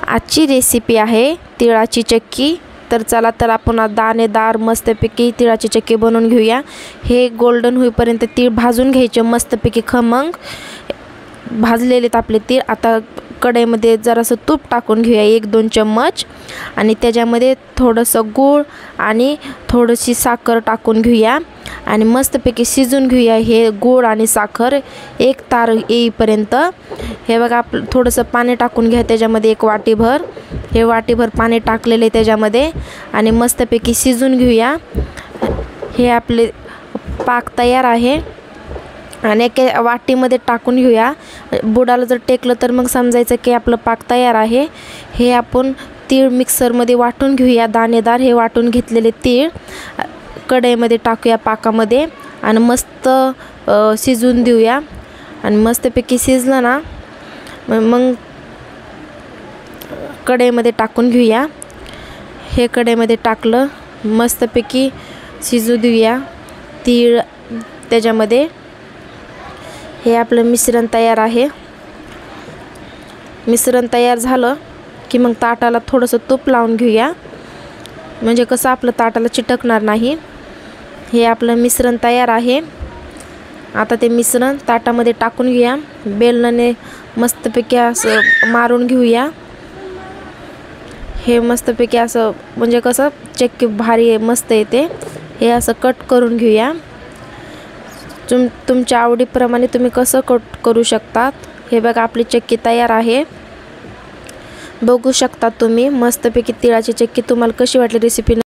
आजची रेसिपी आहे तिळाची चक्की। तर चला तर आपण दाणेदार मस्तपैकी तिळाची चक्की बनवून घेऊया। हे गोल्डन होईपर्यंत तीळ भाजून घ्यायचे मस्तपैकी खमंग भाजलेले आपले तीळ। आता कढईमध्ये जरासं तूप टाकून घेऊया 1-2 चम्मच आणि त्याच्यामध्ये थोडंसं गूळ आणि थोडीशी साखर टाकून घेऊया आणि मस्तपैकी शिजून घेऊया। हे गूळ आणि साखर एक तार येईपर्यंत हे बघा थोडंसं पाणी टाकून घ्या त्याच्यामध्ये 1 वाटीभर। हे वाटीभर पाणी टाकलेले त्याच्यामध्ये आणि मस्तपैकी शिजून घेऊया। हे आपले पाक तयार आहे आणि एका वाटीमध्ये टाकून घेऊया। बुडाला जर टेकलं तर मग समजायचं की आपलं पाक तयार आहे। हे आपण तीळ मिक्सरमध्ये वाटून घेऊया दाणेदार। हे वाटून घेतलेले तीळ कढईमध्ये टाकूया पाकामध्ये आणि मस्त शिजून देऊया आणि मस्तपैकी शिजलं ना मग कढईमध्ये टाकून घेऊया। हे कढईमध्ये टाकलं मस्तपैकी शिजू देऊया तीळ त्याच्यामध्ये। हे आपलं मिश्रण तयार आहे। मिश्रण तयार झालं की मग ताटाला थोडंसं तूप लावून घेऊया म्हणजे कसं आपलं ताटाला चिटकणार नाही। हे आपलं मिश्रण तयार आहे। आता ते मिश्रण ताटामध्ये टाकून घेऊया। बेलण्याने मस्तपैकी असं मारून घेऊया। हे मस्तपैकी असं म्हणजे कसं चक्की भारी मस्त येते। हे असं कट करून घेऊया। तुमच्या आवडीप्रमाणे तुम्ही कसं कट करू शकतात। हे बघा आपली चक्की तयार आहे। बघू शकता तुम्ही मस्तपैकी तिळाची चक्की। तुम्हाला कशी वाटली रेसिपी?